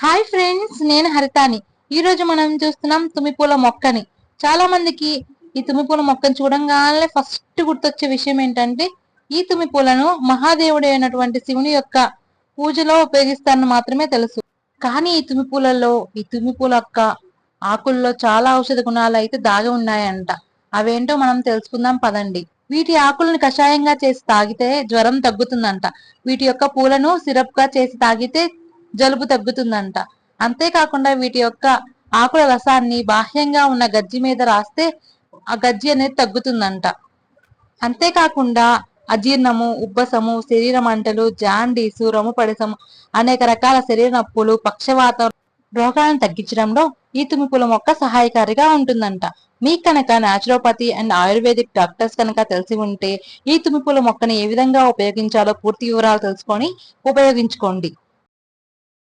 Hi friends, నేను హరితాని. ఈ రోజు మనం చూస్తున్నాం తుమ్మిపూల మొక్కని. చాలా మందికి ఈ తుమ్మిపూల మొక్కను చూడంగానే ఫస్ట్ గుర్తొచ్చే విషయం ఏంటంటే, ఈ తుమ్మిపూలను మహాదేవుడు అయినటువంటి శివుని యొక్క పూజలో ఉపయోగిస్తారని మాత్రమే తెలుసు. కానీ ఈ తుమ్మిపూల యొక్క ఆకుల్లో చాలా ఔషధ గుణాలు అయితే దాగి ఉన్నాయంట. అవేంటో మనం తెలుసుకుందాం పదండి. వీటి ఆకులను కషాయంగా చేసి తాగితే జ్వరం తగ్గుతుందంట. వీటి యొక్క పూలను సిరప్ గా చేసి తాగితే జలుబు తగ్గుతుందంట. అంతేకాకుండా వీటి యొక్క ఆకుల రసాన్ని బాహ్యంగా ఉన్న గజ్జి మీద రాస్తే ఆ గజ్జి అనేది తగ్గుతుందంట. అంతేకాకుండా అజీర్ణము, ఉబ్బసము, శరీర మంటలు, జాండీసు, రొమ్ము పడిసము, అనేక రకాల శరీర నొప్పులు, పక్షవాతం రోగాలను తగ్గించడంలో ఈ తుమ్మిపూల మొక్క సహాయకారిగా ఉంటుందంట. మీకు కనుక న్యాచురోపతి అండ్ ఆయుర్వేదిక్ డాక్టర్స్ కనుక తెలిసి ఉంటే ఈ తుమ్మిపూల మొక్కని ఏ విధంగా ఉపయోగించాలో పూర్తి వివరాలు తెలుసుకొని ఉపయోగించుకోండి.